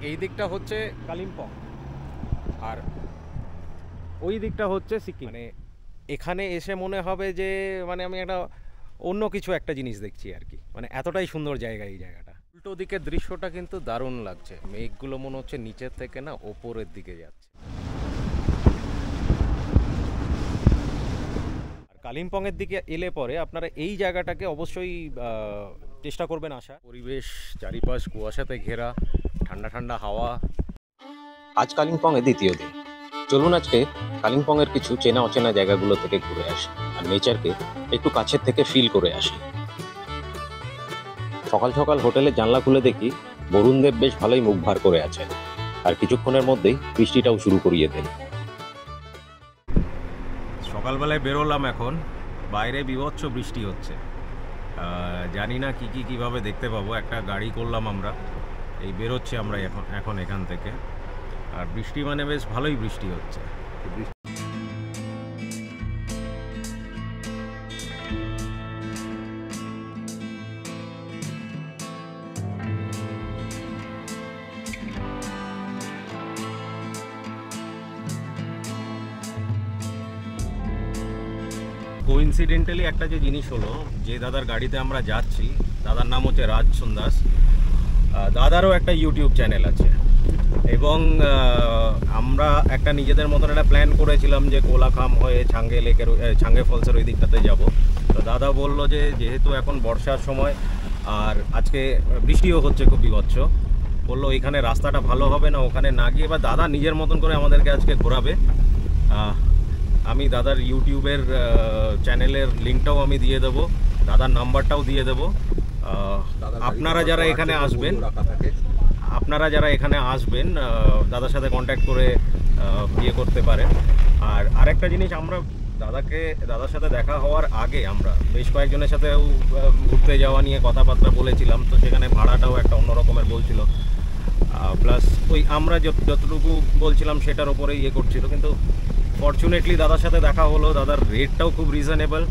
এই দিকটা হচ্ছে কালিম্পং আর ওই দিকটা হচ্ছে সিকিম। মানে এখানে এসে মনে হবে যে মানে আমি একটা অন্য কিছু একটা জিনিস দেখছি আর কি। মানে এতটাই সুন্দর জায়গা এই জায়গাটা। উল্টো দিকের দৃশ্যটা কিন্তু দারুণ লাগছে, মেঘগুলো মনে হচ্ছে নিচের থেকে না ওপরের দিকে যাচ্ছে। আর কালিম্পংয়ের দিকে এলে পরে আপনারা এই জায়গাটাকে অবশ্যই চেষ্টা করবেন আসা। পরিবেশ চারিপাশ কুয়াশাতে ঘেরা, ঠান্ডা ঠান্ডা হাওয়া। আজ কালিম্পংয়ে দ্বিতীয় দিন। চলুন আজকে কালিম্পংয়ের কিছু চেনা অচেনা জায়গাগুলো থেকে ঘুরে আসি আর নেচারকে একটু কাছের থেকে ফিল করে আসি। সকাল সকাল হোটেলের জানলা খুলে দেখি বরুণদেব বেশ ভালোই মুখ ভার করে আছেন, আর কিছুক্ষণের মধ্যেই বৃষ্টিটাও শুরু করিয়ে দেন। সকালবেলায় বেরোলাম, এখন বাইরে বীভৎস বৃষ্টি হচ্ছে। জানি না কিভাবে দেখতে পাবো। একটা গাড়ি করলাম আমরা, এই বেরোচ্ছি আমরা এখন এখান থেকে। আর বৃষ্টি মানে বেশ ভালোই বৃষ্টি হচ্ছে। কোইন্সিডেন্টালি একটা যে জিনিস হলো, যে দাদার গাড়িতে আমরা যাচ্ছি, দাদার নাম হচ্ছে রাজ সুন্দাস। দাদারও একটা ইউটিউব চ্যানেল আছে এবং আমরা একটা নিজেদের মতন একটা প্ল্যান করেছিলাম যে কোলাখাম হয়ে ছাঙ্গে ফলসের ওই দিকটাতে যাব। তো দাদা বলল যে যেহেতু এখন বর্ষার সময় আর আজকে বৃষ্টিও হচ্ছে খুব বিভৎস, বললো এখানে রাস্তাটা ভালো হবে না, ওখানে না গিয়ে বা দাদা নিজের মতন করে আমাদেরকে আজকে ঘোরাবে। আমি দাদার ইউটিউবের চ্যানেলের লিঙ্কটাও আমি দিয়ে দেবো, দাদার নাম্বারটাও দিয়ে দেবো। আপনারা যারা এখানে আসবেন দাদার সাথে কন্ট্যাক্ট করে বিয়ে করতে পারেন। আর আরেকটা জিনিস, আমরা দাদার সাথে দেখা হওয়ার আগে আমরা বেশ কয়েকজনের সাথেও ঘুরতে যাওয়া নিয়ে কথাবার্তা বলেছিলাম। তো সেখানে ভাড়াটাও একটা অন্য রকমের বলছিল, প্লাস ওই আমরা যতটুকু বলছিলাম সেটার ওপরে ইয়ে করছিল। কিন্তু ফরচুনেটলি দাদার সাথে দেখা হলো, দাদার রেটটাও খুব রিজনেবল।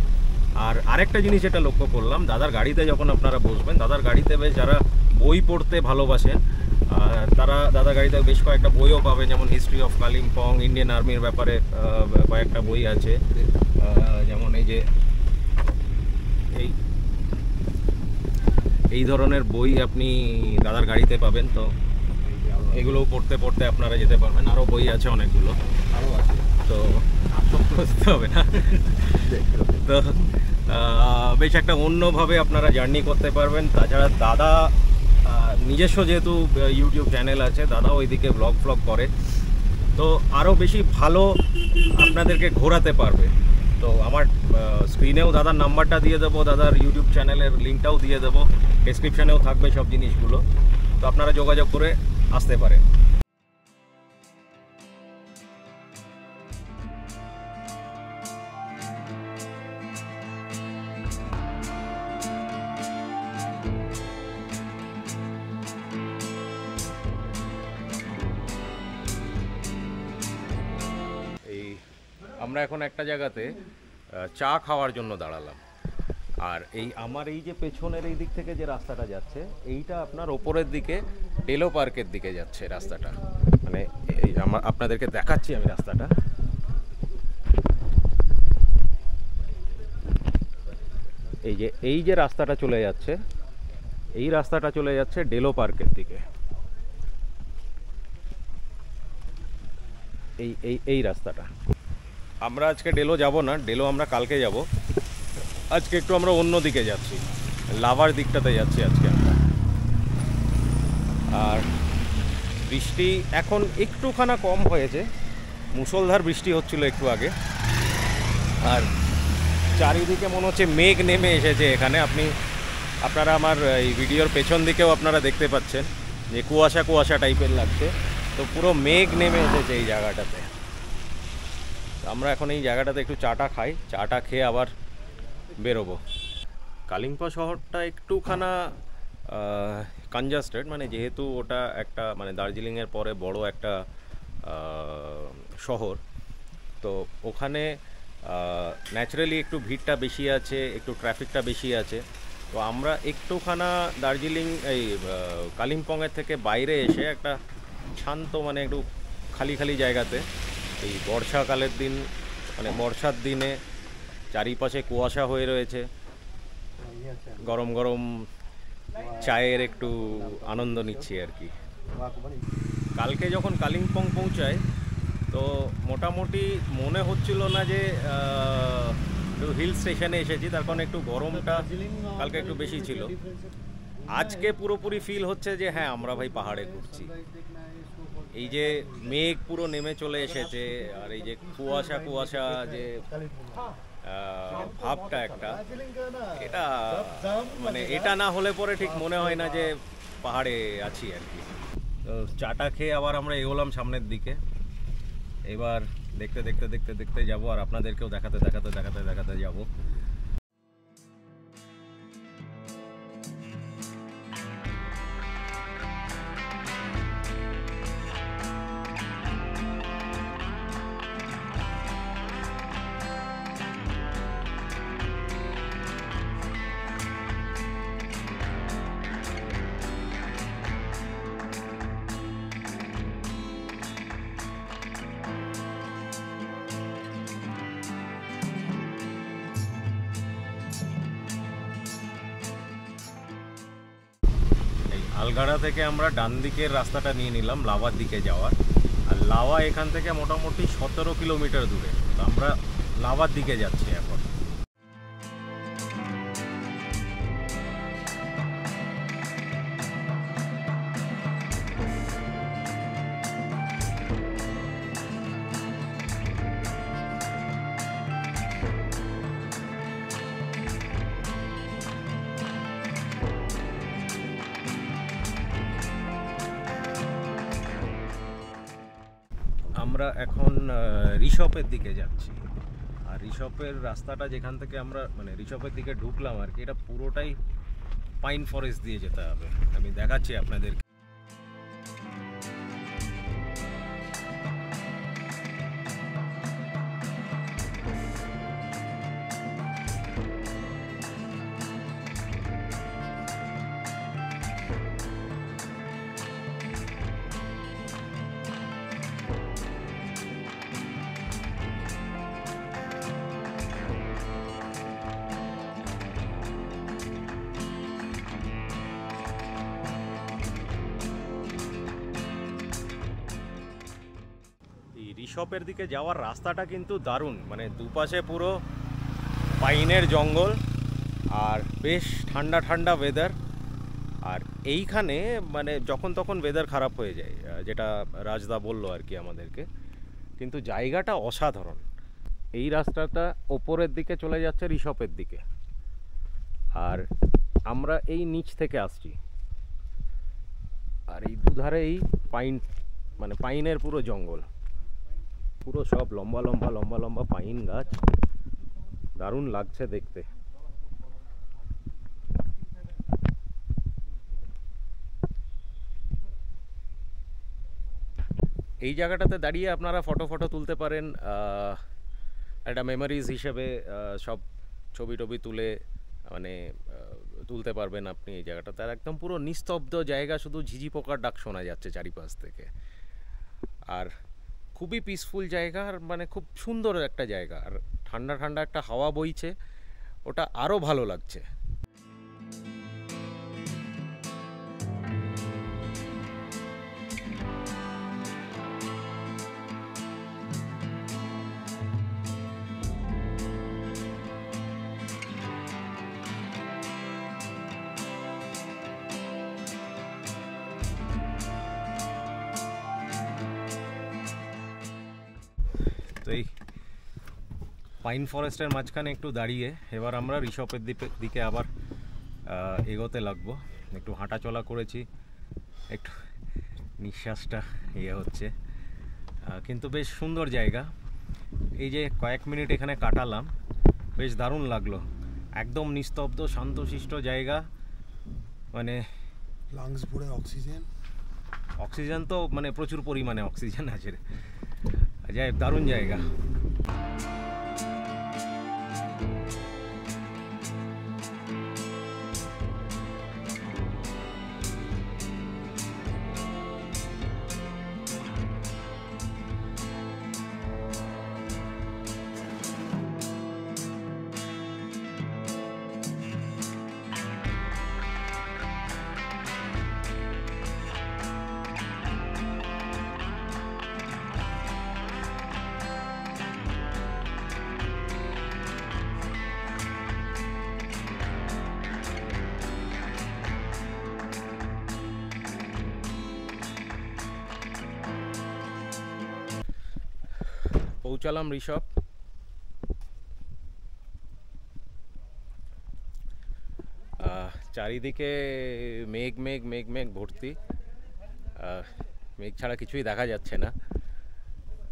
আর আরেকটা জিনিস যেটা লক্ষ্য করলাম, দাদার গাড়িতে যখন আপনারা বসবেন, দাদার গাড়িতে বেশ যারা বই পড়তে ভালোবাসেন তারা দাদার গাড়িতে বেশ কয়েকটা বইও পাবে, যেমন হিস্ট্রি অফ কালিম্পং, ইন্ডিয়ান আর্মির ব্যাপারে কয়েকটা বই আছে। যেমন এই যে এই ধরনের বই আপনি দাদার গাড়িতে পাবেন। তো এগুলোও পড়তে পড়তে আপনারা যেতে পারবেন। আরও বই আছে অনেকগুলো, আরও আছে, তো বুঝতে হবে না। তো বেশ একটা অন্যভাবে আপনারা জার্নি করতে পারবেন। তাছাড়া দাদা নিজস্ব যেহেতু ইউটিউব চ্যানেল আছে, দাদা ওইদিকে ব্লগ করে, তো আরও বেশি ভালো আপনাদেরকে ঘোরাতে পারবে। তো আমার স্ক্রিনেও দাদার নাম্বারটা দিয়ে দেবো, দাদার ইউটিউব চ্যানেলের লিঙ্কটাও দিয়ে দেবো, ডেসক্রিপশানেও থাকবে সব জিনিসগুলো। তো আপনারা যোগাযোগ করে আসতে পারেন। আমরা এখন একটা জায়গাতে চা খাওয়ার জন্য দাঁড়ালাম। আর আমার এই যে পেছনের এই দিক থেকে যে রাস্তাটা যাচ্ছে, এইটা আপনার ওপরের দিকে ডেলো পার্কের দিকে যাচ্ছে রাস্তাটা। মানে আপনাদেরকে দেখাচ্ছি আমি রাস্তাটা। এই যে রাস্তাটা চলে যাচ্ছে, এই রাস্তাটা চলে যাচ্ছে ডেলো পার্কের দিকে। এই রাস্তাটা। আমরা আজকে ডেলো যাব না, ডেলো আমরা কালকে যাব। আজকে একটু আমরা অন্য দিকে যাচ্ছি, লাভার দিকটাতে যাচ্ছি আজকে আমরা। আর বৃষ্টি এখন একটুখানা কম হয়েছে, মুষলধার বৃষ্টি হচ্ছিল একটু আগে। আর চারিদিকে মনে হচ্ছে মেঘ নেমে এসেছে এখানে। আপনারা আমার এই ভিডিওর পেছন দিকেও আপনারা দেখতে পাচ্ছেন যে কুয়াশা টাইপের লাগছে। তো পুরো মেঘ নেমে এসেছে এই জায়গাটাতে। আমরা এখন এই জায়গাটাতে একটু চাটা খাই, চাটা খেয়ে আবার বেরোবো। কালিম্পং শহরটা একটুখানা কনজাস্টেড, মানে যেহেতু ওটা একটা মানে দার্জিলিংয়ের পরে বড় একটা শহর, তো ওখানে ন্যাচারালি একটু ভিড়টা বেশি আছে, একটু ট্রাফিকটা বেশি আছে। তো আমরা একটুখানা দার্জিলিং কালিম্পংয়ের থেকে বাইরে এসে একটা শান্ত, মানে একটু খালি খালি জায়গাতে এই বর্ষাকালের দিন, মানে বর্ষার দিনে চারিপাশে কুয়াশা হয়ে রয়েছে, গরম গরম চায়ের একটু আনন্দ নিচ্ছি আর কি। কালকে যখন কালিম্পং পৌঁছায় তো মোটামুটি মনে হচ্ছিল না যে একটু হিল স্টেশনে এসেছি, তার কারণে একটু গরমটা কালকে একটু বেশি ছিল। আজকে পুরোপুরি ফিল হচ্ছে যে হ্যাঁ আমরা ভাই পাহাড়ে ঘুরছি। এই যে মেঘ পুরো নেমে চলে এসেছে, আর এই যে কুয়াশা কুয়াশা যে ভাবটা একটা, এটা মানে এটা না হলে পরে ঠিক মনে হয় না যে পাহাড়ে আছি আর কি। তো চাটা খেয়ে আবার আমরা এগোলাম সামনের দিকে। এবার দেখতে দেখতে দেখতে দেখতে যাবো, আর আপনাদেরকেও দেখাতে দেখাতে দেখাতে দেখাতে যাবো। আলগাড়া থেকে আমরা ডান দিকের রাস্তাটা নিয়ে নিলাম লাভার দিকে যাওয়ার, আর লাভা এখান থেকে মোটামুটি 17 কিলোমিটার দূরে। তো আমরা লাভার দিকে যাচ্ছি এখন। আমরা এখন ঋষপের দিকে যাচ্ছি, আর ঋষপের রাস্তাটা যেখান থেকে আমরা মানে ঋষপের দিকে ঢুকলাম আর কি, এটা পুরোটাই পাইন ফরেস্ট দিয়ে যেতে হবে। আমি দেখাচ্ছি আপনাদের। ঋষপের দিকে যাওয়ার রাস্তাটা কিন্তু দারুণ, মানে দুপাশে পুরো পাইনের জঙ্গল আর বেশ ঠান্ডা ঠান্ডা ওয়েদার। আর এইখানে মানে যখন তখন ওয়েদার খারাপ হয়ে যায়, যেটা রাজদা বললো আর কি আমাদেরকে, কিন্তু জায়গাটা অসাধারণ। এই রাস্তাটা ওপরের দিকে চলে যাচ্ছে ঋষপের দিকে, আর আমরা এই নিচ থেকে আসছি, আর এই দুধারে এই পাইন মানে পাইনের পুরো জঙ্গল, পুরো সব লম্বা লম্বা লম্বা লম্বা পাইন গাছ, দারুণ লাগছে দেখতে। এই জায়গাটাতে দাঁড়িয়ে আপনারা ফটো তুলতে পারেন, একটা মেমোরিজ হিসেবে সব ছবি টবি তুলে মানে তুলতে পারবেন আপনি এই জায়গাটাতে। আর একদম পুরো নিস্তব্ধ জায়গা, শুধু ঝিঝি পোকার ডাক শোনা যাচ্ছে চারিপাশ থেকে, আর খুবই পিসফুল জায়গা, আর মানে খুব সুন্দর একটা জায়গা, আর ঠান্ডা ঠান্ডা একটা হাওয়া বইছে, ওটা আরও ভালো লাগছে। তো এই পাইন ফরেস্টের মাঝখানে একটু দাঁড়িয়ে এবার আমরা ঋষপের দিকে আবার এগোতে লাগবো। একটু হাঁটা চলা করেছি, একটু নিঃশ্বাসটা হচ্ছে, কিন্তু বেশ সুন্দর জায়গা। এই যে কয়েক মিনিট এখানে কাটালাম, বেশ দারুণ লাগলো। একদম নিস্তব্ধ শান্তশিষ্ট জায়গা, মানে লাংস ভরে অক্সিজেন তো মানে প্রচুর পরিমাণে অক্সিজেন আছে, যাই দারুণ জায়গা। পৌঁছালাম ঋষভ। চারিদিকে মেঘ মেঘ মেঘ মেঘ ভর্তি, মেঘ ছাড়া কিছুই দেখা যাচ্ছে না,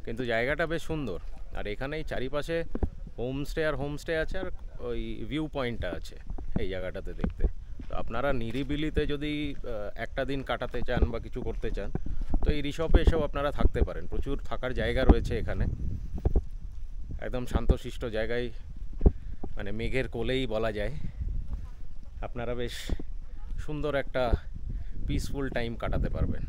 কিন্তু জায়গাটা বেশ সুন্দর। আর এখানেই চারিপাশে হোমস্টে আছে, আর ওই ভিউ পয়েন্টটা আছে এই জায়গাটাতে দেখতে। তো আপনারা নিরিবিলিতে যদি একটা দিন কাটাতে চান বা কিছু করতে চান, তো এই ঋষভে এসেও আপনারা থাকতে পারেন। প্রচুর থাকার জায়গা রয়েছে এখানে, একদম শান্তশিষ্ট জায়গায়, মানে মেঘের কোলেই বলা যায়। আপনারা বেশ সুন্দর একটা পিসফুল টাইম কাটাতে পারবেন।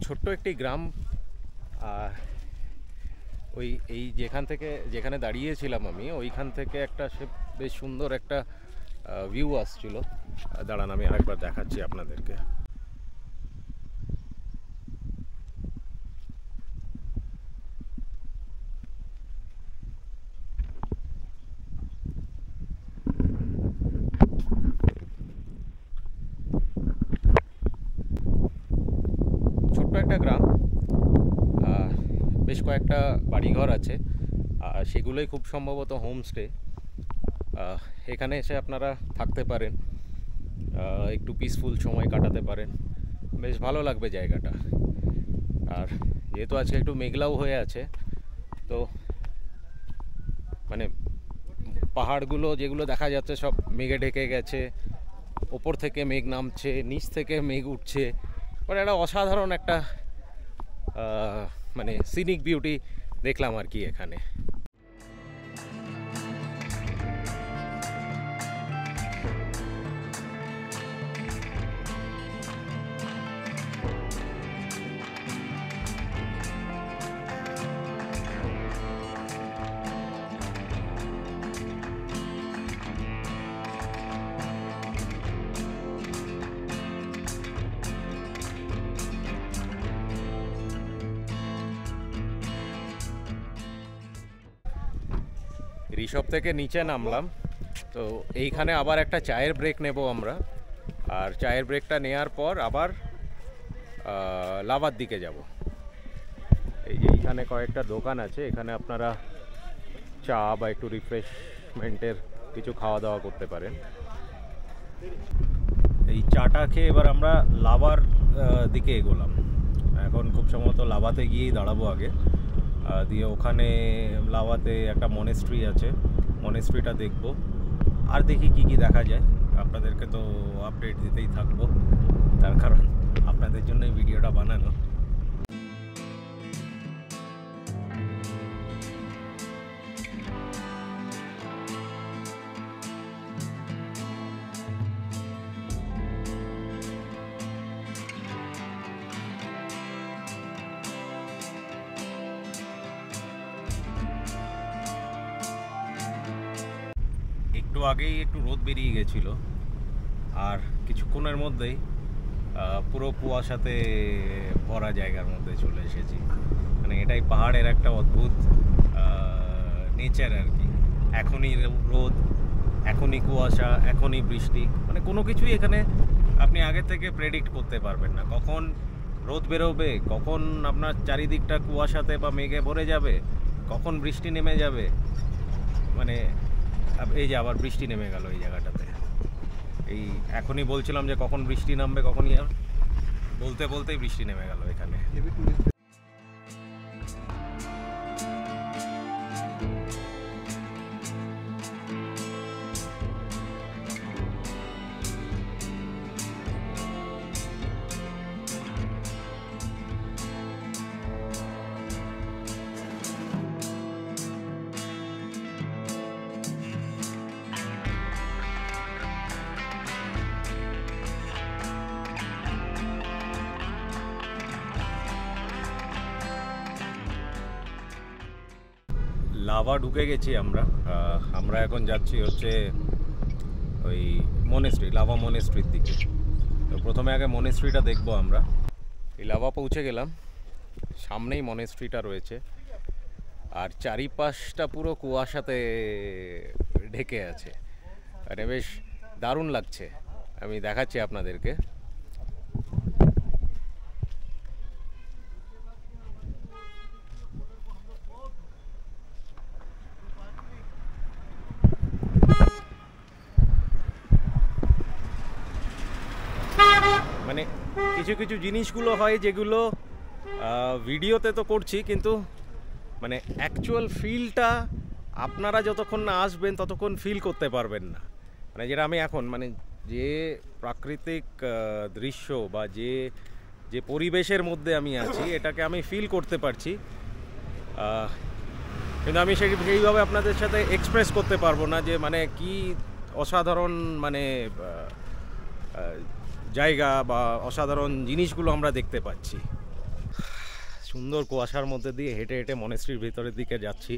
ছোট্ট একটি গ্রাম, ওই যেখানে দাঁড়িয়েছিলাম আমি, ওইখান থেকে একটা বেশ সুন্দর একটা ভিউ আসছিল। দাঁড়ান আমি আরেকবার দেখাচ্ছি আপনাদেরকে। ছোট্ট একটা গ্রাম, বেশ কয়েকটা বাড়িঘর আছে, আর সেগুলোই খুব সম্ভবত হোমস্টে। এখানে এসে আপনারা থাকতে পারেন, একটু পিসফুল সময় কাটাতে পারেন, বেশ ভালো লাগবে জায়গাটা। আর যেহেতু আজকে একটু মেঘলাও হয়ে আছে, তো মানে পাহাড়গুলো যেগুলো দেখা যাচ্ছে সব মেঘে ঢেকে গেছে, ওপর থেকে মেঘ নামছে, নিচ থেকে মেঘ উঠছে, মানে একটা অসাধারণ একটা মানে সিনিক বিউটি দেখলাম আর কি এখানে। ঋষভ থেকে নিচে নামলাম, তো এইখানে আবার একটা চায়ের ব্রেক নেব আমরা। আর চায়ের ব্রেকটা নেওয়ার পর আবার লাভার দিকে যাব। এই যে এইখানে কয়েকটা দোকান আছে, এখানে আপনারা চা বা একটু রিফ্রেশমেন্টের কিছু খাওয়া দাওয়া করতে পারেন। এই চাটা খেয়ে এবার আমরা লাভার দিকে এগোলাম। এখন খুব সম্ভবত লাভাতে গিয়েই দাঁড়াবো আগে, দিয়ে ওখানে লাভাতে একটা মনেস্ট্রি আছে, মনেস্ট্রিটা দেখব, আর দেখি কি কি দেখা যায়। আপনাদেরকে তো আপডেট দিতেই থাকবো, তার কারণ আপনাদের জন্যই ভিডিওটা বানানো। একটু আগেই একটু রোদ বেরিয়ে গেছিলো, আর কিছুক্ষণের মধ্যেই পুরো কুয়াশাতে ভরা জায়গার মধ্যে চলে এসেছি। মানে এটাই পাহাড়ের একটা অদ্ভুত নেচার আর কি। এখনই রোদ, এখনই কুয়াশা, এখনই বৃষ্টি, মানে কোনো কিছুই এখানে আপনি আগে থেকে প্রেডিক্ট করতে পারবেন না। কখন রোদ বেরোবে, কখন আপনার চারিদিকটা কুয়াশাতে বা মেঘে ভরে যাবে, কখন বৃষ্টি নেমে যাবে। মানে এই যে আবার বৃষ্টি নেমে গেল এই জায়গাটাতে। এই এখনই বলছিলাম যে কখন বৃষ্টি নামবে, কখনই আর বলতে বলতেই বৃষ্টি নেমে গেল এখানে। লাভা ঢুকে গেছি আমরা এখন যাচ্ছি হচ্ছে ওই মনেস্ট্রি, লাভা মনেস্ট্রির দিকে। তো প্রথমে আগে মনেস্ট্রিটা দেখবো আমরা। এই লাভা পৌঁছে গেলাম, সামনেই মনেস্ট্রিটা রয়েছে, আর চারিপাশটা পুরো কুয়াশাতে ঢেকে আছে, মানে বেশ দারুণ লাগছে। আমি দেখাচ্ছি আপনাদেরকে। মানে কিছু কিছু জিনিসগুলো হয় যেগুলো ভিডিওতে তো করছি, কিন্তু মানে অ্যাকচুয়াল ফিলটা আপনারা যতক্ষণ না আসবেন ততক্ষণ ফিল করতে পারবেন না। মানে যেটা আমি এখন মানে যে প্রাকৃতিক দৃশ্য বা যে যে পরিবেশের মধ্যে আমি আছি এটাকে আমি ফিল করতে পারছি, কিন্তু আমি সেইভাবে আপনাদের সাথে এক্সপ্রেস করতে পারবো না যে মানে কি অসাধারণ মানে জায়গা বা অসাধারণ জিনিসগুলো আমরা দেখতে পাচ্ছি। সুন্দর কুয়াশার মধ্যে দিয়ে হেঁটে হেঁটে মনেস্ট্রির ভিতরের দিকে যাচ্ছি।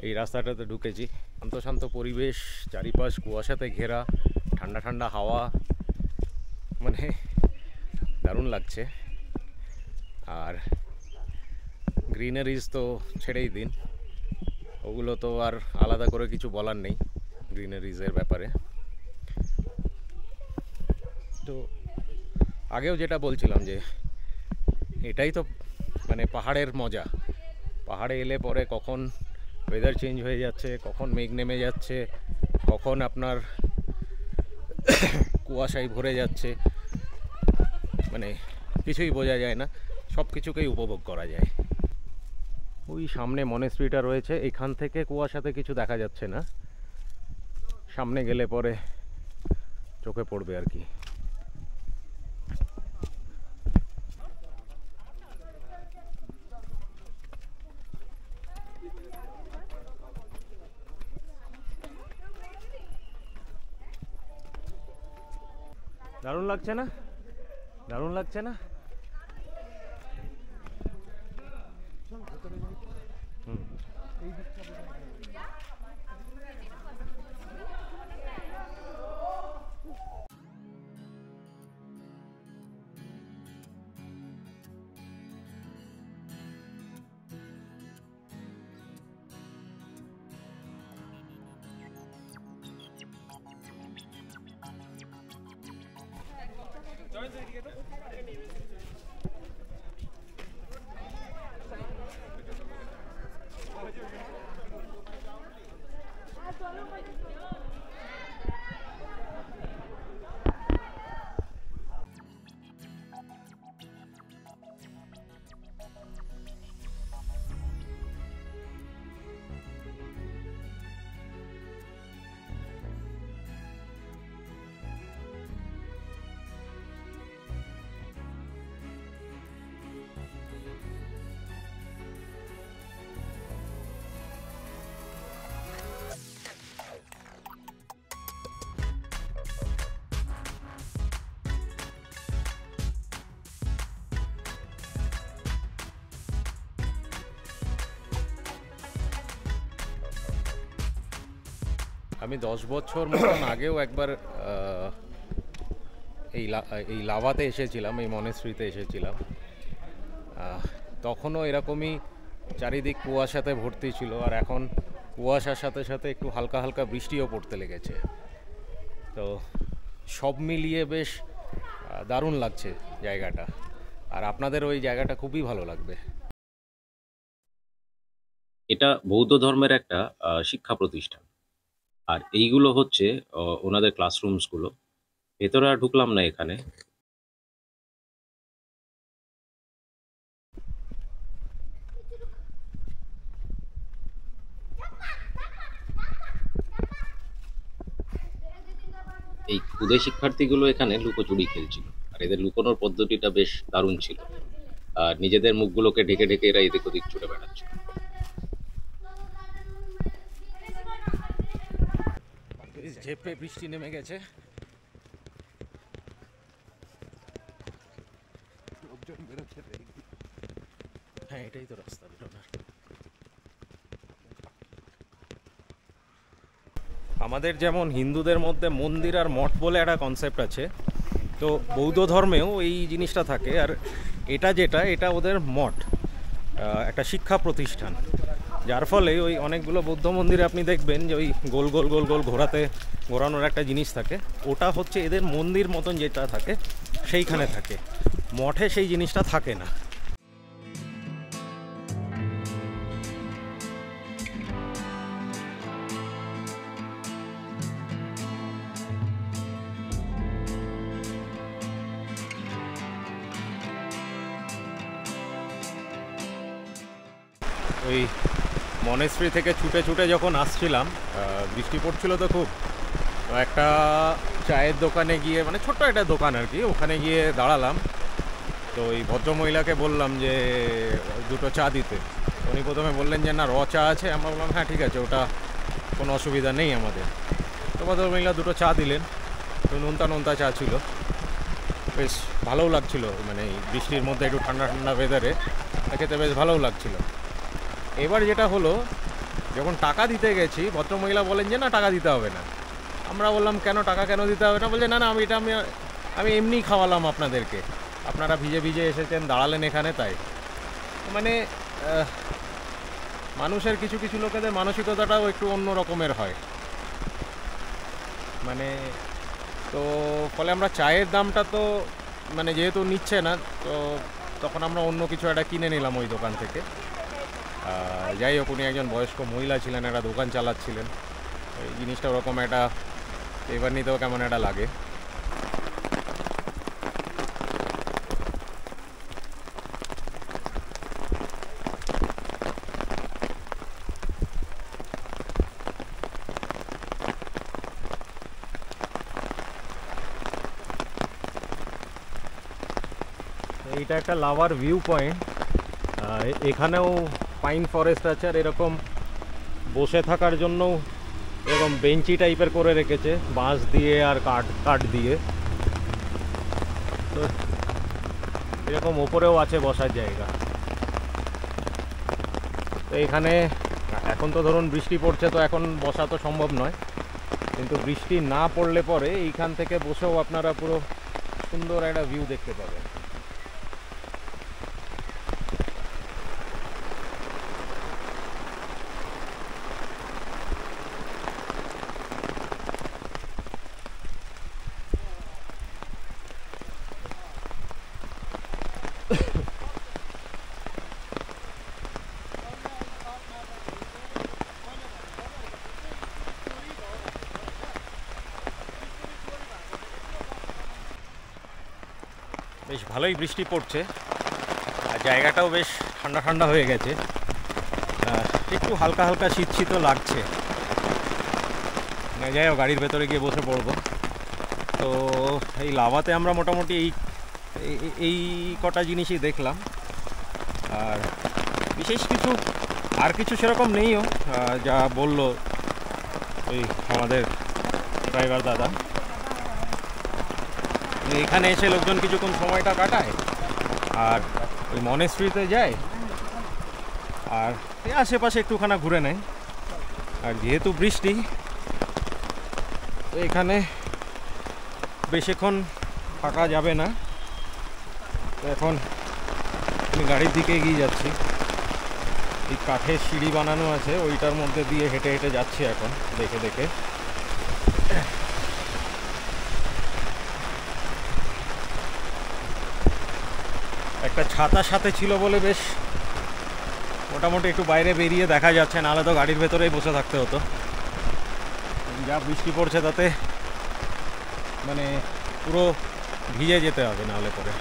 এই রাস্তাটাতে ঢুকেছি, শান্ত শান্ত পরিবেশ, চারিপাশ কুয়াশাতে ঘেরা, ঠান্ডা ঠান্ডা হাওয়া, মানে দারুণ লাগছে। আর গ্রিনারিজ তো ছেড়েই দিন, ওগুলো তো আর আলাদা করে কিছু বলার নেই গ্রিনারিজের ব্যাপারে। তো আগেও যেটা বলছিলাম যে এটাই তো মানে পাহাড়ের মজা। পাহাড়ে এলে পরে কখন ওয়েদার চেঞ্জ হয়ে যাচ্ছে, কখন মেঘ নেমে যাচ্ছে, কখন আপনার কুয়াশায় ভরে যাচ্ছে, মানে কিছুই বোঝা যায় না, সব কিছুকেই উপভোগ করা যায়। ওই সামনে মনেস্ট্রিটা রয়েছে, এখান থেকে কুয়াশাতে কিছু দেখা যাচ্ছে না, সামনে গেলে পরে চোখে পড়বে আর কি। দারুণ লাগছে না? দারুণ লাগছে না? হুম। আমি 10 বছর মতন আগেও একবার এই লাভাতে এসেছিলাম, এই মনেস্ট্রিতে এসেছিলাম। তখনও এরকমই চারিদিক কুয়াশাতে ভর্তি ছিল, আর এখন কুয়াশার সাথে সাথে একটু হালকা হালকা বৃষ্টিও পড়তে লেগেছে। তো সব মিলিয়ে বেশ দারুণ লাগছে জায়গাটা, আর আপনাদের ওই জায়গাটা খুবই ভালো লাগবে। এটা বৌদ্ধ ধর্মের একটা শিক্ষা প্রতিষ্ঠান, আর এইগুলো হচ্ছে ওনাদের ক্লাসরুমসগুলো। ভেতরে আর ঢুকলাম না এখানে। এই ক্ষুদে শিক্ষার্থীগুলো এখানে লুকোচুরি খেলছিল, আর এদের লুকোনোর পদ্ধতিটা বেশ দারুণ ছিল। আর নিজেদের মুখগুলোকে ঢেকে ঢেকে এরা এদিক ওদিক ছুটে বেড়াচ্ছে। ঝেপে বৃষ্টি নেমে গেছে, হ্যাঁ এটাই তো রাস্তা বেরোনোর। আমাদের যেমন হিন্দুদের মধ্যে মন্দির আর মঠ বলে একটা কনসেপ্ট আছে, তো বৌদ্ধ ধর্মেও এই জিনিসটা থাকে। আর এটা ওদের মঠ, একটা শিক্ষা প্রতিষ্ঠান, যার ফলে ওই অনেকগুলো বৌদ্ধ মন্দিরে আপনি দেখবেন যে ওই গোল গোল গোল গোল ঘোরানোর একটা জিনিস থাকে, ওটা হচ্ছে এদের মন্দির মতন যেটা থাকে সেইখানে থাকে, মঠে সেই জিনিসটা থাকে না। ওই মনেস্ট্রি থেকে ছুটে ছুটে যখন আসছিলাম, বৃষ্টি পড়ছিল তো খুব, তো একটা চায়ের দোকানে গিয়ে, মানে ছোট্ট একটা দোকান আর কি, ওখানে গিয়ে দাঁড়ালাম। তো ওই ভদ্রমহিলাকে বললাম যে দুটো চা দিতে। উনি প্রথমে বললেন যে না, র চা আছে। আমরা বললাম হ্যাঁ ঠিক আছে, ওটা কোনো অসুবিধা নেই আমাদের। তো ভদ্রমহিলা দুটো চা দিলেন, তো নোনতা নোনতা চা ছিল, বেশ ভালোও লাগছিল। মানে এই বৃষ্টির মধ্যে একটু ঠান্ডা ঠান্ডা ওয়েদারে খেতে বেশ ভালোও লাগছিল। এবার যেটা হলো, যখন টাকা দিতে গেছি, ভদ্রমহিলা বলেন যে না, টাকা দিতে হবে না। আমরা বললাম টাকা কেন দিতে হবে না? বলছে না না, আমি এমনি খাওয়ালাম আপনাদেরকে, আপনারা ভিজে ভিজে এসেছেন, দাঁড়ালেন এখানে, তাই। মানে মানুষের কিছু কিছু লোকেদের মানসিকতাটাও একটু অন্য রকমের হয়। মানে তো ফলে আমরা চায়ের দামটা তো মানে যেহেতু নিচ্ছে না, তো তখন আমরা অন্য কিছু একটা কিনে নিলাম ওই দোকান থেকে। যাই হোক, উনি একজন বয়স্ক মহিলা ছিলেন, একটা দোকান চালাচ্ছিলেন। এই জিনিসটা ওরকম একটা এবার নিতেও কেমন একটা লাগে। এইটা একটা লাভার ভিউ পয়েন্ট। এখানেও পাইন ফরেস্ট আছে, আর এরকম বসে থাকার জন্য এরকম বেঞ্চি টাইপের করে রেখেছে বাঁশ দিয়ে আর কাঠ দিয়ে। তো এরকম ওপরেও আছে বসার জায়গা। তো এখানে এখন তো ধরুন বৃষ্টি পড়ছে, তো এখন বসা তো সম্ভব নয়, কিন্তু বৃষ্টি না পড়লে পরে এইখান থেকে বসেও আপনারা পুরো সুন্দর একটা ভিউ দেখতে পাবেন। বেশ ভালোই বৃষ্টি পড়ছে, আর জায়গাটাও বেশ ঠান্ডা ঠান্ডা হয়ে গেছে, একটু হালকা হালকা শীত শীতও লাগছে। যাই হোক, গাড়ির ভেতরে গিয়ে বসে পড়বো। তো এই লাভাতে আমরা মোটামুটি এই কটা জিনিসই দেখলাম, আর বিশেষ কিছু সেরকম নেইও, যা বললো ওই আমাদের ড্রাইভার দাদা। এখানে এসে লোকজন কিছুক্ষণ সময়টা কাটায়, আর ওই মনেস্ট্রিতে যায়, আর এই আশেপাশে একটুখানা ঘুরে নেয়। আর যেহেতু বৃষ্টি, তো এখানে বেশিক্ষণ থাকা যাবে না। তো এখন আমি গাড়ির দিকে এগিয়ে যাচ্ছি। এই কাঠের সিঁড়ি বানানো আছে, ওইটার মধ্যে দিয়ে হেঁটে হেঁটে যাচ্ছি এখন দেখে দেখে। একটা ছাতা সাথে ছিল বলে বেশ মোটামুটি একটু বাইরে বেরিয়ে দেখা যাচ্ছে, নাহলে তো গাড়ির ভেতরেই বসে থাকতে হতো। যা বৃষ্টি পড়ছে তাতে মানে পুরো ভিজে যেতে হবে, নাহলে পরে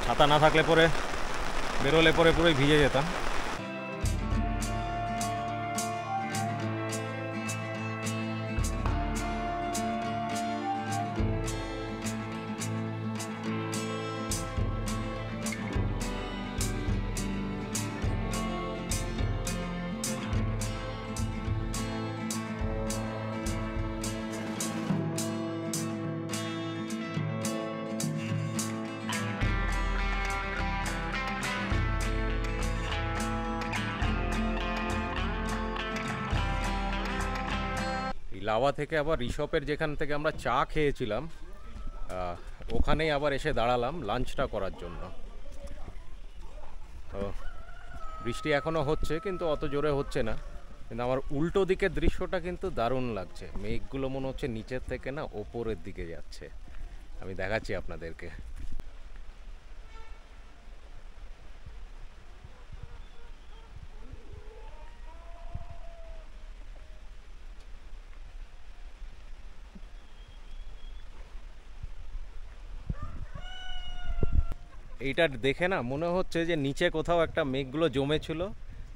ছাতা না থাকলে পরে বেরোলে পরে পুরোই ভিজে যেতাম। লাভা থেকে আবার ঋষপের যেখান থেকে আমরা চা খেয়েছিলাম, ওখানেই আবার এসে দাঁড়ালাম লাঞ্চটা করার জন্য। তো বৃষ্টি এখনও হচ্ছে, কিন্তু অত জোরে হচ্ছে না। কিন্তু আমার উল্টো দিকের দৃশ্যটা কিন্তু দারুণ লাগছে। মেঘগুলো মনে হচ্ছে নিচের থেকে না ওপরের দিকে যাচ্ছে। আমি দেখাচ্ছি আপনাদেরকে। এইটা দেখে না মনে হচ্ছে যে নিচে কোথাও একটা মেঘগুলো জমেছিল,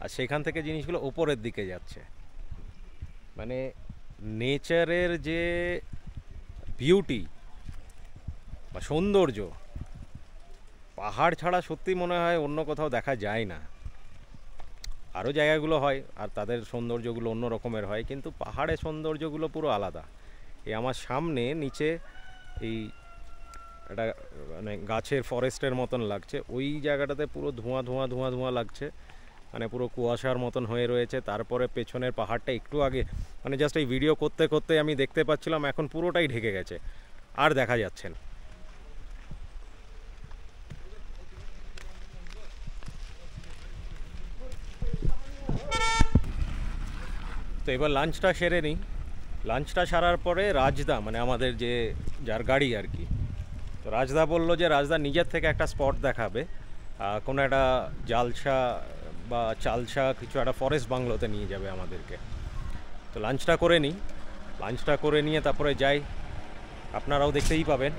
আর সেখান থেকে জিনিসগুলো ওপরের দিকে যাচ্ছে। মানে নেচারের যে বিউটি বা সৌন্দর্য, পাহাড় ছাড়া সত্যি মনে হয় অন্য কোথাও দেখা যায় না। আরও জায়গাগুলো হয় আর তাদের সৌন্দর্যগুলো অন্য রকমের হয়, কিন্তু পাহাড়ের সৌন্দর্যগুলো পুরো আলাদা। এই আমার সামনে নিচে এই একটা মানে গাছের ফরেস্টের মতন লাগছে, ওই জায়গাটাতে পুরো ধোঁয়া ধোঁয়া ধোঁয়া ধোঁয়া লাগছে, মানে পুরো কুয়াশার মতন হয়ে রয়েছে। তারপরে পেছনের পাহাড়টা একটু আগে মানে জাস্ট এই ভিডিও করতে করতে আমি দেখতে পাচ্ছিলাম এখন পুরোটাই ঢেকে গেছে, আর দেখা যাচ্ছে না। তো এবার লাঞ্চটা সেরে নিই। লাঞ্চটা সারার পরে রাজদা মানে আমাদের যে যার গাড়ি আর কি, তো রাজদা বললো যে রাজদা নিজের থেকে একটা স্পট দেখাবে, কোনো একটা জালসা বা চালসা কিছু একটা ফরেস্ট বাংলোতে নিয়ে যাবে আমাদেরকে। তো লাঞ্চটা করে নিই, লাঞ্চটা করে নিয়ে তারপরে যাই, আপনারাও দেখতেই পাবেন।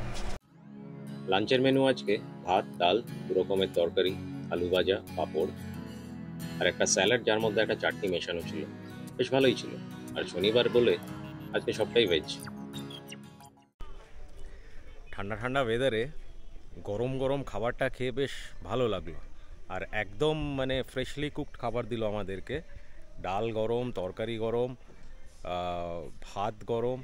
লাঞ্চের মেনু আজকে ভাত, ডাল, দু রকমের তরকারি, আলু ভাজা, পাঁপড় আর একটা স্যালাড, যার মধ্যে একটা চাটনি মেশানো ছিল। বেশ ভালোই ছিল, আর শনিবার বলে আজকে সবটাই ভেজ। ঠান্ডা ঠান্ডা ওয়েদারে গরম গরম খাবারটা খেয়ে বেশ ভালো লাগলো। আর একদম মানে ফ্রেশলি কুকড খাবার দিল আমাদেরকে। ডাল গরম, তরকারি গরম, ভাত গরম,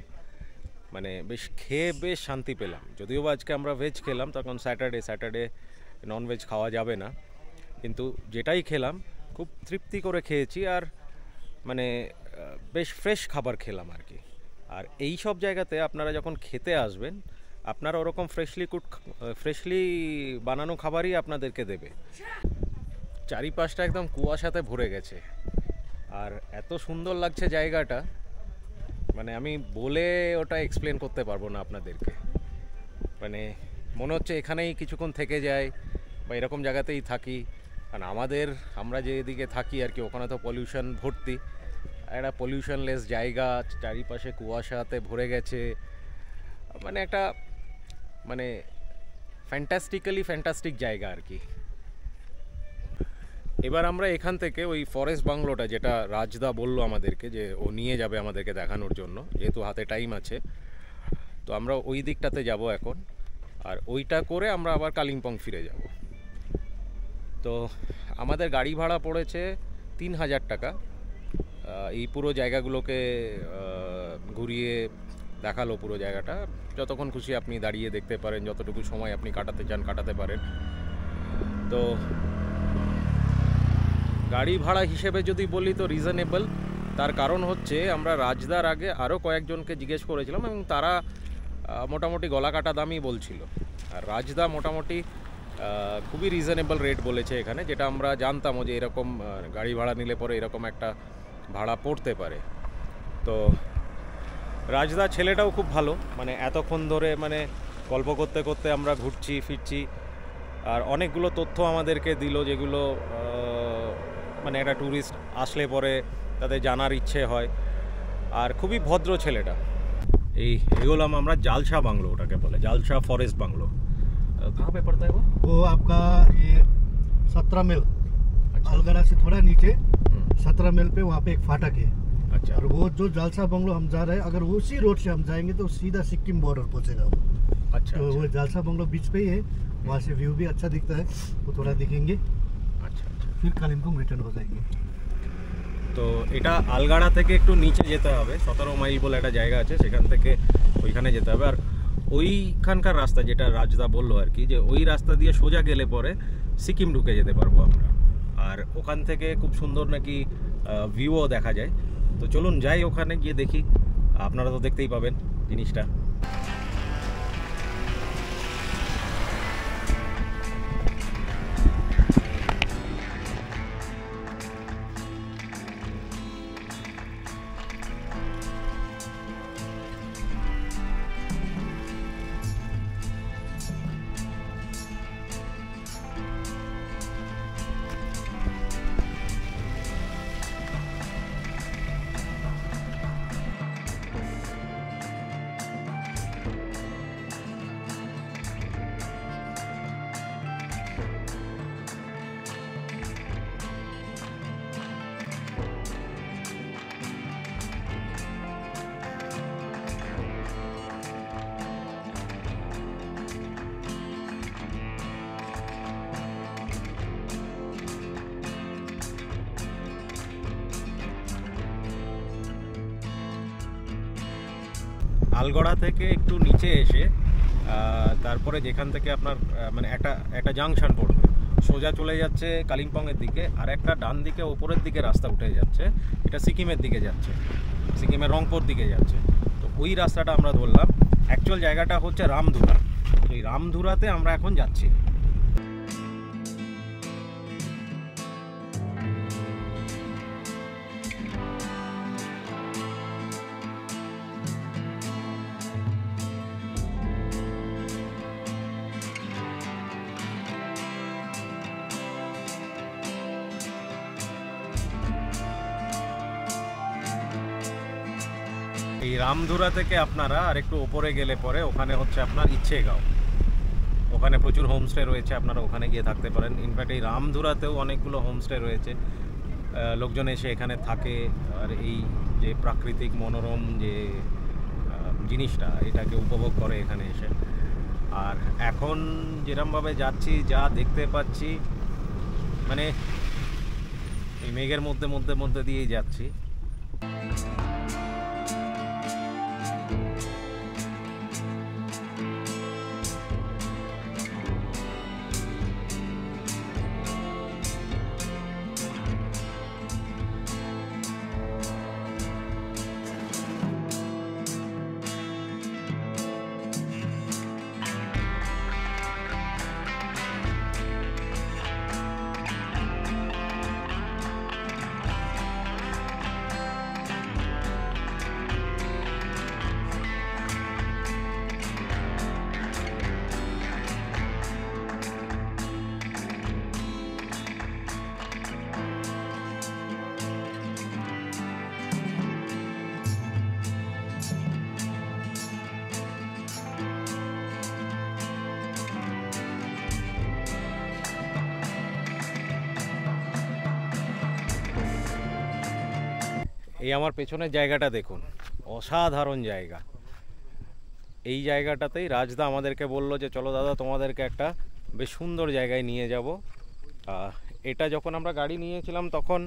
মানে বেশ খেয়ে বেশ শান্তি পেলাম। যদিও বা আজকে আমরা ভেজ খেলাম, তখন স্যাটারডে ননভেজ খাওয়া যাবে না, কিন্তু যেটাই খেলাম খুব তৃপ্তি করে খেয়েছি। আর মানে বেশ ফ্রেশ খাবার খেলাম আর কি। আর এই সব জায়গাতে আপনারা যখন খেতে আসবেন, আপনারা ওরকম ফ্রেশলি বানানো খাবারই আপনাদেরকে দেবে। চারিপাশটা একদম কুয়াশাতে ভরে গেছে, আর এত সুন্দর লাগছে জায়গাটা, মানে আমি বলে ওটা এক্সপ্লেন করতে পারবো না আপনাদেরকে। মানে মনে হচ্ছে এখানেই কিছুক্ষণ থেকে যায় বা এরকম জায়গাতেই থাকি। কারণ আমরা যেদিকে থাকি আর কি, ওখানে তো পলিউশন ভর্তি, একটা পলিউশনলেস জায়গা, চারিপাশে কুয়াশাতে ভরে গেছে, মানে একটা মানে ফ্যান্টাস্টিক জায়গা আর কি। এবার আমরা এখান থেকে ওই ফরেস্ট বাংলোটা, যেটা রাজদা বললো আমাদেরকে যে ও নিয়ে যাবে আমাদেরকে দেখানোর জন্য, যেহেতু হাতে টাইম আছে, তো আমরা ওই দিকটাতে যাব এখন। আর ওইটা করে আমরা আবার কালিম্পং ফিরে যাব। তো আমাদের গাড়ি ভাড়া পড়েছে 3000 টাকা। এই পুরো জায়গাগুলোকে ঘুরিয়ে দেখালো পুরো জায়গাটা। যতক্ষণ খুশি আপনি দাঁড়িয়ে দেখতে পারেন, যতটুকু সময় আপনি কাটাতে চান কাটাতে পারেন। তো গাড়ি ভাড়া হিসেবে যদি বলি তো রিজনেবল। তার কারণ হচ্ছে আমরা রাজদার আগে আরও কয়েকজনকে জিজ্ঞেস করেছিলাম, এবং তারা মোটামুটি গলা কাটা দামই বলছিল। আর রাজদা মোটামুটি খুবই রিজনেবল রেট বলেছে এখানে, যেটা আমরা জানতামও যে এরকম গাড়ি ভাড়া নিলে পরে এরকম একটা ভাড়া পড়তে পারে। তো রাজদা ছেলেটাও খুব ভালো, মানে এতক্ষণ ধরে মানে গল্প করতে করতে আমরা ঘুরছি ফিরছি, আর অনেকগুলো তথ্য আমাদেরকে দিল, যেগুলো মানে একটা ট্যুরিস্ট আসলে পরে তাদের জানার ইচ্ছে হয়। আর খুবই ভদ্র ছেলেটা। এই এগোলাম আমরা জালসা বাংলো, ওটাকে বলে জালসা ফরেস্ট বাংলো। कहाँ पे पड़ता है वो आपका ये 17 मील अलगड़ा से थोड़ा नीचे 17 मील पे वहाँ पे एक फाटक है। अच्छा। और वो जो जालसा बंगलो हम जा रहे हैं, अगर उसी रोड से हम जाएंगे तो सीधा सिक्किम बॉर्डर पहुँचेगा वो। अच्छा। तो वो जालसा बंगलो बीच पे ही है, वहाँ से व्यू भी अच्छा दिखता है, वो थोड़ा दिखेंगे। अच्छा। फिर कालिम्पोंग रिटर्न हो जाएंगे। তো এটা আলগাড়া থেকে একটু নিচে যেতে হবে, 17 মাইল বলে একটা জায়গা আছে, সেখান থেকে ওইখানে যেতে হবে। আর ওইখানকার রাস্তা যেটা রাজদা বললো আর কি, যে ওই রাস্তা দিয়ে সোজা গেলে পরে সিকিম ঢুকে যেতে পারবো আমরা। আর ওখান থেকে খুব সুন্দর নাকি ভিউও দেখা যায়। তো চলুন যাই, ওখানে গিয়ে দেখি। আপনারা তো দেখতেই পাবেন জিনিসটা। আলগড়া থেকে একটু নিচে এসে তারপরে যেখান থেকে আপনার মানে একটা জাংশন পড়বে, সোজা চলে যাচ্ছে কালিম্পংয়ের দিকে, আর একটা ডান দিকে ওপরের দিকে রাস্তা উঠে যাচ্ছে, এটা সিকিমের দিকে যাচ্ছে, সিকিমের রংপুর দিকে যাচ্ছে। তো ওই রাস্তাটা আমরা ধরলাম। অ্যাকচুয়াল জায়গাটা হচ্ছে রামধুরা। তো এই রামধুরাতে আমরা এখন যাচ্ছি। এই রামধুরা থেকে আপনারা আর একটু ওপরে গেলে পরে ওখানে হচ্ছে আপনার ইচ্ছেগাঁও, ওখানে প্রচুর হোমস্টে রয়েছে, আপনারা ওখানে গিয়ে থাকতে পারেন। ইনফ্যাক্ট এই রামধুরাতেও অনেকগুলো হোমস্টে রয়েছে, লোকজন এসে এখানে থাকে আর এই যে প্রাকৃতিক মনোরম যে জিনিসটা এটাকে উপভোগ করে এখানে এসে। আর এখন যেরমভাবে যাচ্ছি, যা দেখতে পাচ্ছি, মানে এই মেঘের মধ্যে মধ্যে মধ্যে দিয়েই যাচ্ছি। এই আমার পেছনের জায়গাটা দেখুন, অসাধারণ জায়গা। এই জায়গাটাতেই রাজদা আমাদেরকে বলল যে চলো দাদা তোমাদেরকে একটা বেশ সুন্দর জায়গায় নিয়ে যাব। এটা যখন আমরা গাড়ি নিয়েছিলাম তখন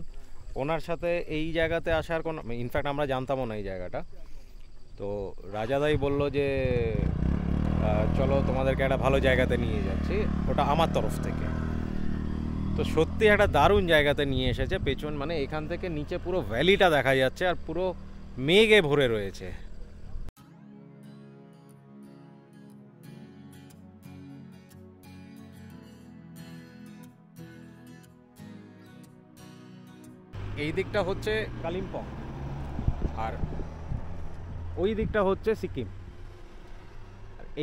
ওনার সাথে এই জায়গাতে আসার কোনো, ইনফ্যাক্ট আমরা জানতামও না এই জায়গাটা। তো রাজাদাই বলল যে চলো তোমাদেরকে একটা ভালো জায়গাতে নিয়ে যাচ্ছি, ওটা আমার তরফ থেকে। তো সত্যি একটা দারুণ জায়গাতে নিয়ে এসেছে। পেছন মানে এখান থেকে নিচে পুরো ভ্যালিটা দেখা যাচ্ছে আর পুরো মেঘে ভরে রয়েছে। এই দিকটা হচ্ছে কালিম্পং আর ওই দিকটা হচ্ছে সিকিম।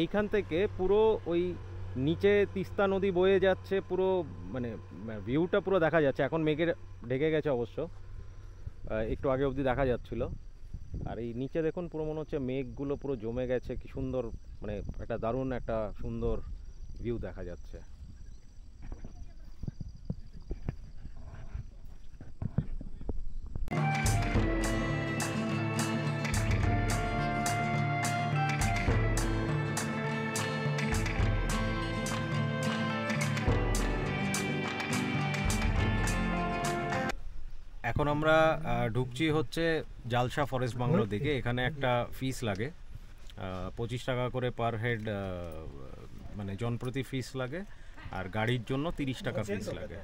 এইখান থেকে পুরো ওই নিচে তিস্তা নদী বয়ে যাচ্ছে, পুরো মানে ভিউটা পুরো দেখা যাচ্ছে। এখন মেঘে ঢেকে গেছে অবশ্য, একটু আগে অবধি দেখা যাচ্ছিল। আর এই নিচে দেখুন পুরো মনে হচ্ছে মেঘগুলো পুরো জমে গেছে, কি সুন্দর, মানে একটা দারুণ একটা সুন্দর ভিউ দেখা যাচ্ছে। এখন আমরা ঢুকছি হচ্ছে জালসা ফরেস্ট বাংলোর দিকে। এখানে একটা ফিস লাগে, 25 টাকা করে পার হেড, মানে জনপ্রতি ফিস লাগে, আর গাড়ির জন্য 30 টাকা ফিস লাগে।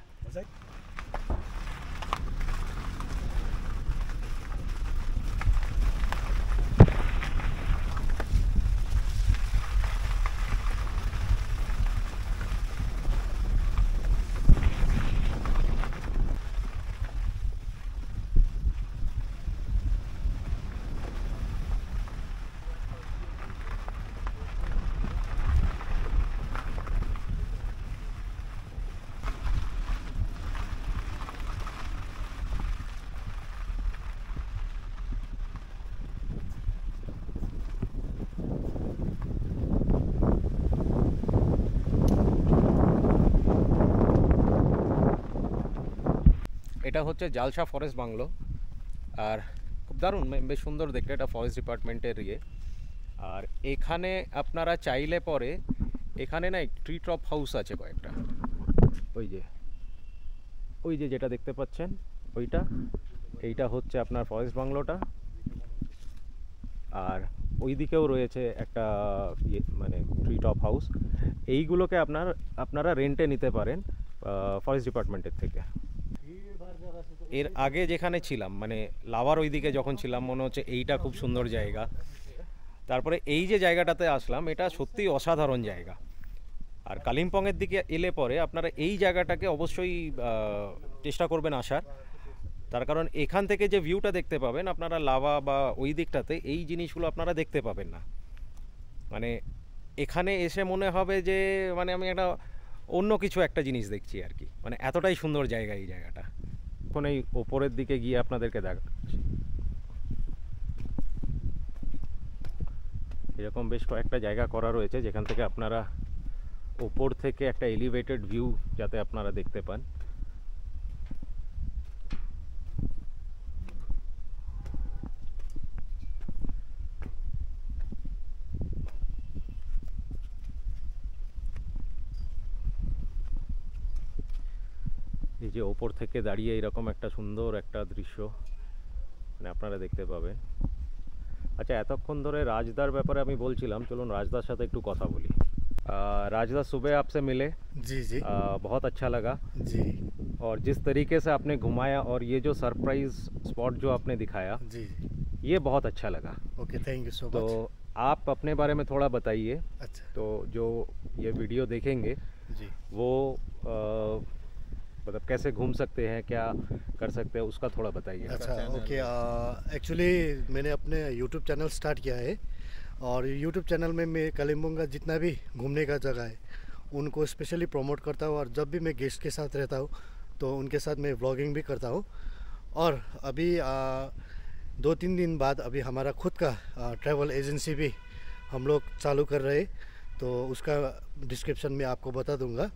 এটা হচ্ছে জালসা ফরেস্ট বাংলো, আর খুব দারুণ, বেশ সুন্দর দেখতে। এটা ফরেস্ট ডিপার্টমেন্টের ইয়ে। আর এখানে আপনারা চাইলে পরে এখানে না ট্রি টপ হাউস আছে কয়েকটা, ওই যে যেটা দেখতে পাচ্ছেন ওইটা, এইটা হচ্ছে আপনার ফরেস্ট বাংলোটা। আর ওই দিকেও রয়েছে একটা মানে ট্রি টপ হাউস। এইগুলোকে আপনারা রেন্টে নিতে পারেন ফরেস্ট ডিপার্টমেন্টের থেকে। এর আগে যেখানে ছিলাম মানে লাভার ওই দিকে যখন ছিলাম মনে হচ্ছে এইটা খুব সুন্দর জায়গা, তারপরে এই যে জায়গাটাতে আসলাম এটা সত্যিই অসাধারণ জায়গা। আর কালিম্পংয়ের দিকে এলে পরে আপনারা এই জায়গাটাকে অবশ্যই চেষ্টা করবেন আসার, তার কারণ এখান থেকে যে ভিউটা দেখতে পাবেন আপনারা লাভা বা ওই দিকটাতে এই জিনিসগুলো আপনারা দেখতে পাবেন না। মানে এখানে এসে মনে হবে যে মানে আমি একটা অন্য কিছু একটা জিনিস দেখছি আর কি, মানে এতটাই সুন্দর জায়গা এই জায়গাটা। এখন এই ওপরের দিকে গিয়ে আপনাদেরকে দেখাচ্ছি, এরকম বেশ কয়েকটা জায়গা করা রয়েছে যেখান থেকে আপনারা ওপর থেকে একটা এলিভেটেড ভিউ যাতে আপনারা দেখতে পান। এই যে ওপর থেকে দাঁড়িয়ে এরকম একটা সুন্দর একটা দৃশ্য মানে আপনারা দেখতে পাবেন। আচ্ছা, এতক্ষণ ধরে রাজদার ব্যাপারে আমি বলছিলাম, চলুন রাজদার সাথে একটু কথা বলি। राजदा सुबह आपसे मिले जी जी बहुत अच्छा लगा जी। और जिस तरीके से आपने घुमाया और ये जो सरप्राइज स्पॉट जो आपने दिखाया जी ये बहुत अच्छा लगा। ओके, थैंक यू सो तो मच। आप अपने बारे में थोड़ा बताइए। अच्छा तो जो ये वीडियो देखेंगे जी वो मतलब कैसे घूम सकते हैं, क्या कर सकते हैं, उसका थोड़ा बताइए। अच्छा ओके, एक्चुअली मैंने अपने यूट्यूब चैनल स्टार्ट किया है और यूट्यूब चैनल में मैं कालिम्पोंग का जितना भी घूमने का जगह है उनको स्पेशली प्रमोट करता हूँ, और जब भी मैं गेस्ट के साथ रहता हूँ तो उनके साथ मैं व्लॉगिंग भी करता हूँ। और अभी 2-3 दिन बाद अभी हमारा खुद का ट्रैवल एजेंसी भी हम लोग चालू कर रहे हैं, तो उसका डिस्क्रिप्शन में आपको बता दूंगा।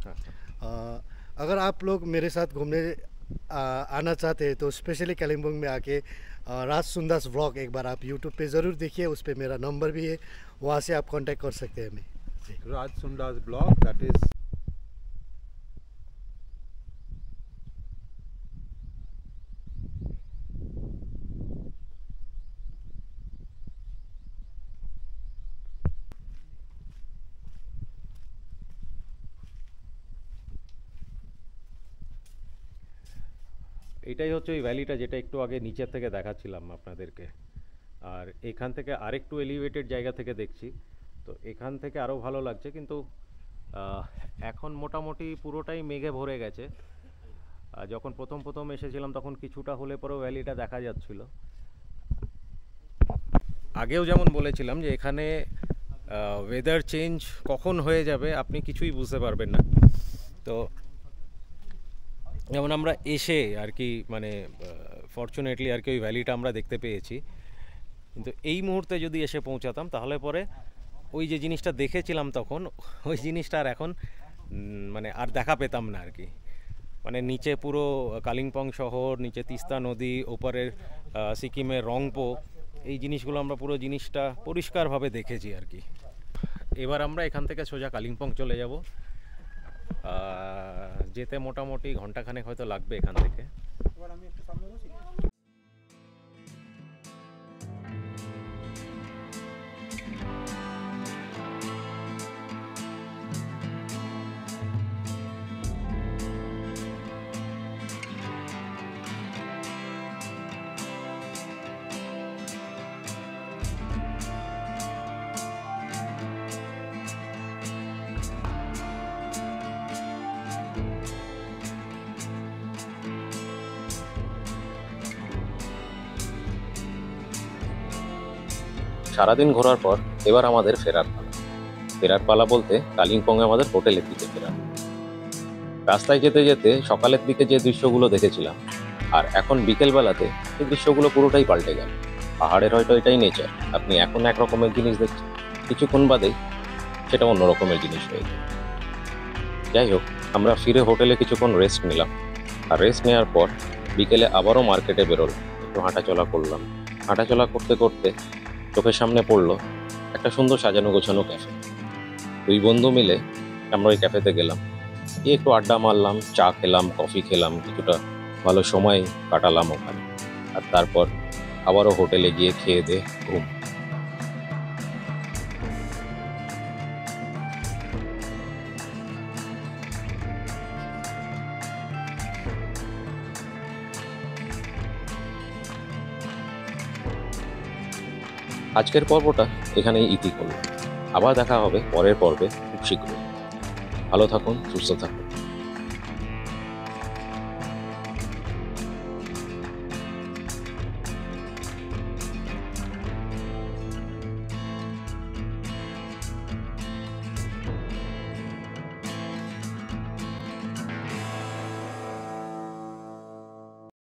अगर आप लोग मेरे साथ घूमने आना चाहते हैं तो स्पेशली कालिम्पोंग में आके राज सुंदास व्लॉग एक बार आप यूट्यूब पे ज़रूर देखिए, उस पर मेरा नंबर भी है, वहाँ से आप कांटेक्ट कर सकते हैं हमें। Raj Sundas blog, that is এটাই হচ্ছে ওই ভ্যালিটা যেটা একটু আগে নিচের থেকে দেখাচ্ছিলাম আপনাদেরকে। আর এখান থেকে আরেকটু এলিভেটেড জায়গা থেকে দেখছি, তো এখান থেকে আরও ভালো লাগছে, কিন্তু এখন মোটামুটি পুরোটাই মেঘে ভরে গেছে। যখন প্রথম এসেছিলাম তখন কিছুটা হলে পরেও ভ্যালিটা দেখা যাচ্ছিল। আগেও যেমন বলেছিলাম যে এখানে ওয়েদার চেঞ্জ কখন হয়ে যাবে আপনি কিছুই বুঝতে পারবেন না। তো যেমন আমরা এসে আর কি মানে ফরচুনেটলি আর কি ওই ভ্যালিটা আমরা দেখতে পেয়েছি, কিন্তু এই মুহূর্তে যদি এসে পৌঁছাতাম তাহলে পরে ওই যে জিনিসটা দেখেছিলাম তখন ওই জিনিসটা আর এখন মানে আর দেখা পেতাম না আর কি। মানে নিচে পুরো কালিম্পং শহর, নিচে তিস্তা নদী, ওপারের সিকিমের রংপো, এই জিনিসগুলো আমরা পুরো জিনিসটা পরিষ্কারভাবে দেখেছি আর কি। এবার আমরা এখান থেকে সোজা কালিম্পং চলে যাব। যেতে মোটামুটি ঘন্টাখানেক হয়তো লাগবে এখান থেকে। সারাদিন ঘোরার পর এবার আমাদের ফেরার পালা বলতে কালিম্পংয়ে আমাদের হোটেলের দিকে ফেরা। রাস্তায় যেতে যেতে সকালের দিকে যে দৃশ্যগুলো দেখেছিলাম আর এখন বিকেলবেলাতে এই দৃশ্যগুলো পুরোটাই পাল্টে গেল। পাহাড়ের হয়তো এটাই নেচার, আপনি এখন এক রকমের জিনিস দেখছেন, কিছুক্ষণ বাদেই সেটা অন্য রকমের জিনিস হয়ে যায়। যাই হোক, আমরা ফিরে হোটেলে কিছুক্ষণ রেস্ট নিলাম, আর রেস্ট নেওয়ার পর বিকেলে আবারও মার্কেটে বেরোলাম, একটু হাঁটাচলা করলাম। হাঁটাচলা করতে করতে চোখের সামনে পড়লো একটা সুন্দর সাজানো গোছানো ক্যাফে। দুই বন্ধু মিলে আমরা ওই ক্যাফেতে গেলাম, গিয়ে একটু আড্ডা মারলাম, চা খেলাম, কফি খেলাম, কিছুটা ভালো সময় কাটালাম ওখানে। আর তারপর আবারও হোটেলে গিয়ে খেয়ে দিয়ে ঘুম। আজকের পর্বটা এখানেই ইতি করল। আবার দেখা হবে পরের পর্বে খুব শীঘ্রই। ভালো থাকুন, সুস্থ থাকুন।